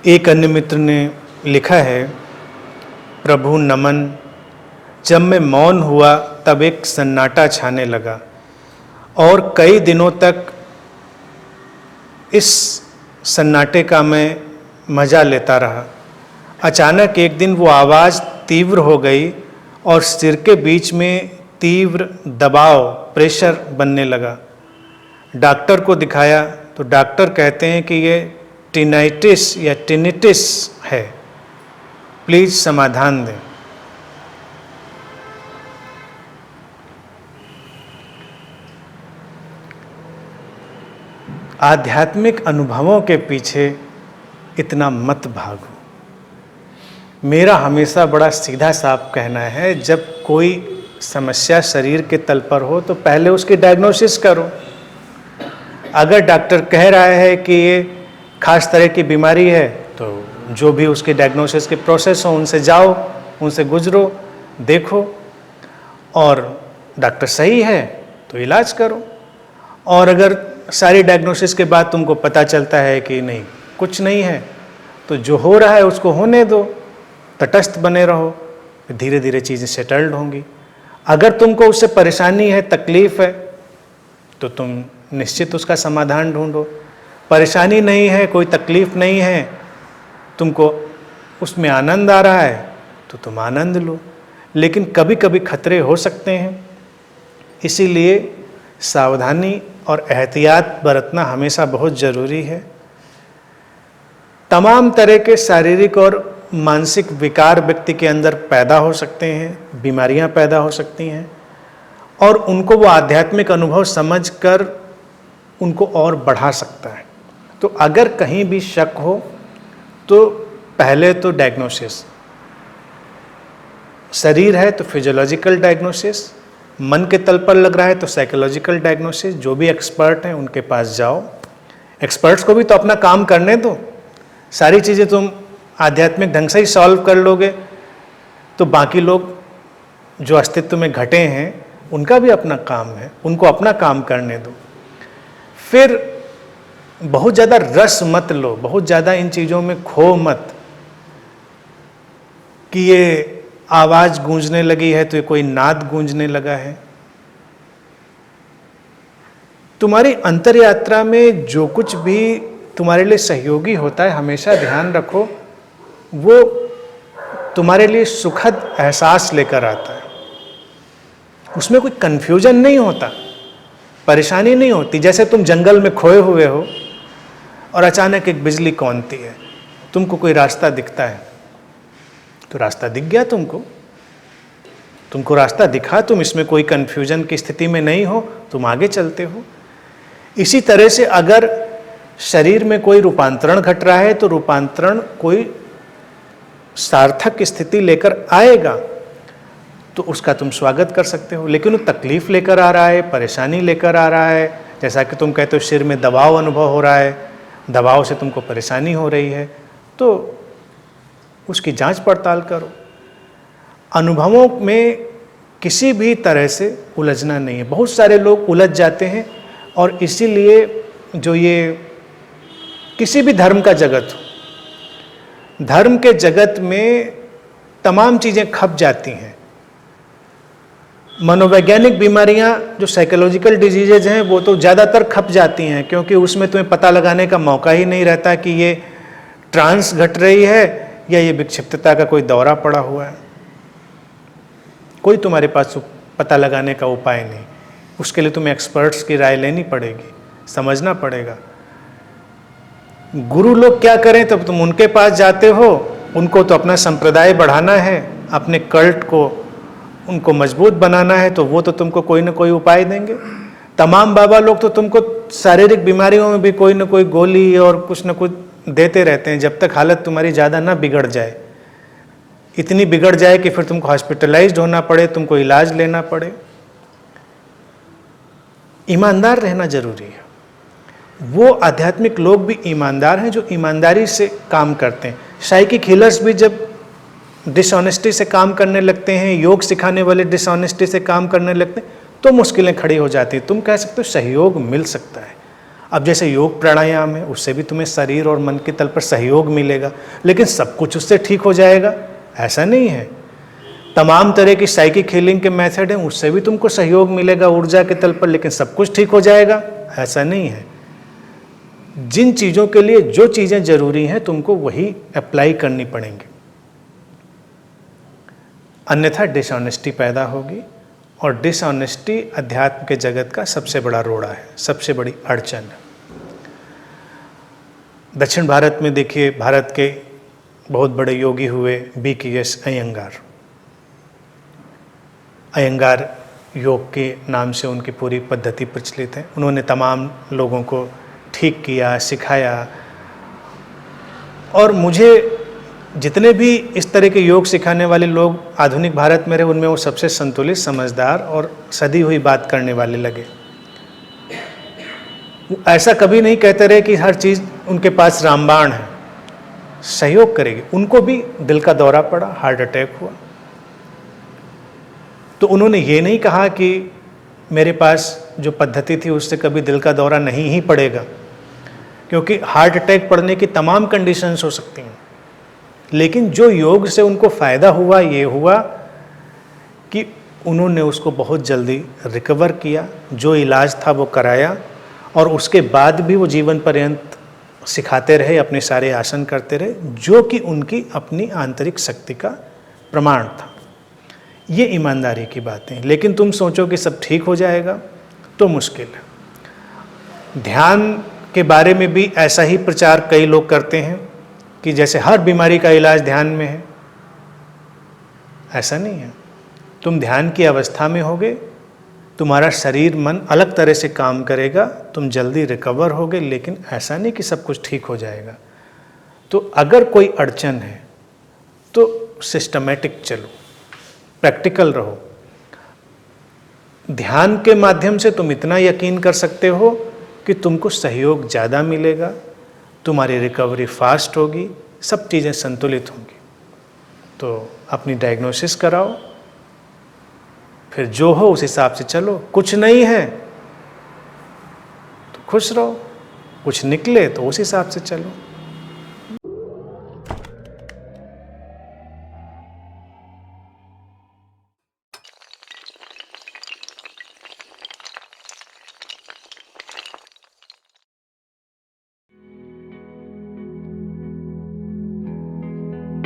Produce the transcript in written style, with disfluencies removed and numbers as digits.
एक अन्य मित्र ने लिखा है, प्रभु नमन, जब मैं मौन हुआ तब एक सन्नाटा छाने लगा और कई दिनों तक इस सन्नाटे का मैं मज़ा लेता रहा। अचानक एक दिन वो आवाज़ तीव्र हो गई और सिर के बीच में तीव्र दबाव, प्रेशर बनने लगा। डॉक्टर को दिखाया तो डॉक्टर कहते हैं कि ये टिनाइटिस या टिनिटिस है, प्लीज़ समाधान दें। आध्यात्मिक अनुभवों के पीछे इतना मत भागो। मेरा हमेशा बड़ा सीधा साफ कहना है, जब कोई समस्या शरीर के तल पर हो तो पहले उसकी डायग्नोसिस करो। अगर डॉक्टर कह रहा है कि ये खास तरह की बीमारी है तो जो भी उसके डायग्नोसिस के प्रोसेस हो उनसे जाओ, उनसे गुजरो, देखो, और डॉक्टर सही है तो इलाज करो। और अगर सारी डायग्नोसिस के बाद तुमको पता चलता है कि नहीं, कुछ नहीं है, तो जो हो रहा है उसको होने दो, तटस्थ बने रहो, धीरे धीरे चीज़ें सेटल्ड होंगी। अगर तुमको उससे परेशानी है, तकलीफ़ है, तो तुम निश्चित उसका समाधान ढूंढो। परेशानी नहीं है, कोई तकलीफ़ नहीं है, तुमको उसमें आनंद आ रहा है तो तुम आनंद लो। लेकिन कभी कभी खतरे हो सकते हैं, इसीलिए सावधानी और एहतियात बरतना हमेशा बहुत ज़रूरी है। तमाम तरह के शारीरिक और मानसिक विकार व्यक्ति के अंदर पैदा हो सकते हैं, बीमारियां पैदा हो सकती हैं, और उनको वो आध्यात्मिक अनुभव समझकर उनको और बढ़ा सकता है। तो अगर कहीं भी शक हो तो पहले तो डायग्नोसिस, शरीर है तो फिजियोलॉजिकल डायग्नोसिस, मन के तल पर लग रहा है तो साइकोलॉजिकल डायग्नोसिस। जो भी एक्सपर्ट हैं उनके पास जाओ। एक्सपर्ट्स को भी तो अपना काम करने दो। सारी चीज़ें तुम आध्यात्मिक ढंग से ही सॉल्व कर लोगे तो बाकी लोग जो अस्तित्व में घटे हैं उनका भी अपना काम है, उनको अपना काम करने दो। फिर बहुत ज़्यादा रस मत लो, बहुत ज़्यादा इन चीज़ों में खो मत कि ये आवाज़ गूंजने लगी है तो ये कोई नाद गूंजने लगा है। तुम्हारी अंतर यात्रा में जो कुछ भी तुम्हारे लिए सहयोगी होता है, हमेशा ध्यान रखो वो तुम्हारे लिए सुखद एहसास लेकर आता है। उसमें कोई कन्फ्यूजन नहीं होता, परेशानी नहीं होती। जैसे तुम जंगल में खोए हुए हो और अचानक एक बिजली कौंधती है, तुमको कोई रास्ता दिखता है तो रास्ता दिख गया, तुमको रास्ता दिखा, तुम इसमें कोई कन्फ्यूजन की स्थिति में नहीं हो, तुम आगे चलते हो। इसी तरह से अगर शरीर में कोई रूपांतरण घट रहा है तो रूपांतरण कोई सार्थक स्थिति लेकर आएगा तो उसका तुम स्वागत कर सकते हो। लेकिन वो तकलीफ लेकर आ रहा है, परेशानी लेकर आ रहा है, जैसा कि तुम कहते हो सिर में दबाव अनुभव हो रहा है, दबाव से तुमको परेशानी हो रही है, तो उसकी जांच पड़ताल करो। अनुभवों में किसी भी तरह से उलझना नहीं है। बहुत सारे लोग उलझ जाते हैं और इसीलिए जो ये किसी भी धर्म का जगत हो, धर्म के जगत में तमाम चीज़ें खप जाती हैं। मनोवैज्ञानिक बीमारियां, जो साइकोलॉजिकल डिजीजेज हैं, वो तो ज़्यादातर खप जाती हैं क्योंकि उसमें तुम्हें पता लगाने का मौका ही नहीं रहता कि ये ट्रांस घट रही है या ये विक्षिप्तता का कोई दौरा पड़ा हुआ है। कोई तुम्हारे पास पता लगाने का उपाय नहीं। उसके लिए तुम्हें एक्सपर्ट्स की राय लेनी पड़ेगी, समझना पड़ेगा। गुरु लोग क्या करें तब तुम उनके पास जाते हो, उनको तो अपना संप्रदाय बढ़ाना है, अपने कल्ट को उनको मजबूत बनाना है, तो वो तो तुमको कोई ना कोई उपाय देंगे। तमाम बाबा लोग तो तुमको शारीरिक बीमारियों में भी कोई ना कोई गोली और कुछ ना कुछ देते रहते हैं, जब तक हालत तुम्हारी ज़्यादा ना बिगड़ जाए, इतनी बिगड़ जाए कि फिर तुमको हॉस्पिटलाइज्ड होना पड़े, तुमको इलाज लेना पड़े। ईमानदार रहना जरूरी है। वो आध्यात्मिक लोग भी ईमानदार हैं जो ईमानदारी से काम करते हैं। साइकिक हीलर्स भी जब डिसऑनेस्टी से काम करने लगते हैं, योग सिखाने वाले डिसऑनेस्टी से काम करने लगते हैं, तो मुश्किलें खड़ी हो जाती हैं। तुम कह सकते हो सहयोग मिल सकता है। अब जैसे योग प्राणायाम है, उससे भी तुम्हें शरीर और मन के तल पर सहयोग मिलेगा, लेकिन सब कुछ उससे ठीक हो जाएगा ऐसा नहीं है। तमाम तरह की साइकिक हीलिंग के मेथड हैं, उससे भी तुमको सहयोग मिलेगा ऊर्जा के तल पर, लेकिन सब कुछ ठीक हो जाएगा ऐसा नहीं है। जिन चीज़ों के लिए जो चीज़ें जरूरी हैं तुमको वही अप्लाई करनी पड़ेंगी, अन्यथा डिसऑनेस्टी पैदा होगी। और डिसऑनेस्टी अध्यात्म के जगत का सबसे बड़ा रोड़ा है, सबसे बड़ी अड़चन है। दक्षिण भारत में देखिए, भारत के बहुत बड़े योगी हुए BKS अयंगार। अयंगार योग के नाम से उनकी पूरी पद्धति प्रचलित है। उन्होंने तमाम लोगों को ठीक किया, सिखाया। और मुझे जितने भी इस तरह के योग सिखाने वाले लोग आधुनिक भारत में रहे, उनमें वो सबसे संतुलित, समझदार और सदी हुई बात करने वाले लगे। ऐसा कभी नहीं कहते रहे कि हर चीज़ उनके पास रामबाण है, सहयोग करेगी। उनको भी दिल का दौरा पड़ा, हार्ट अटैक हुआ, तो उन्होंने ये नहीं कहा कि मेरे पास जो पद्धति थी उससे कभी दिल का दौरा नहीं ही पड़ेगा, क्योंकि हार्ट अटैक पड़ने की तमाम कंडीशंस हो सकती हैं। लेकिन जो योग से उनको फ़ायदा हुआ, ये हुआ कि उन्होंने उसको बहुत जल्दी रिकवर किया, जो इलाज था वो कराया, और उसके बाद भी वो जीवन पर्यंत सिखाते रहे, अपने सारे आसन करते रहे, जो कि उनकी अपनी आंतरिक शक्ति का प्रमाण था। ये ईमानदारी की बातें हैं। लेकिन तुम सोचो कि सब ठीक हो जाएगा तो मुश्किल है। ध्यान के बारे में भी ऐसा ही प्रचार कई लोग करते हैं कि जैसे हर बीमारी का इलाज ध्यान में है। ऐसा नहीं है। तुम ध्यान की अवस्था में होगे, तुम्हारा शरीर मन अलग तरह से काम करेगा, तुम जल्दी रिकवर होगे, लेकिन ऐसा नहीं कि सब कुछ ठीक हो जाएगा। तो अगर कोई अड़चन है तो सिस्टमेटिक चलो, प्रैक्टिकल रहो। ध्यान के माध्यम से तुम इतना यकीन कर सकते हो कि तुमको सहयोग ज़्यादा मिलेगा, तुम्हारी रिकवरी फास्ट होगी, सब चीज़ें संतुलित होंगी। तो अपनी डायग्नोसिस कराओ, फिर जो हो उस हिसाब से चलो। कुछ नहीं है तो खुश रहो, कुछ निकले तो उस हिसाब से चलो।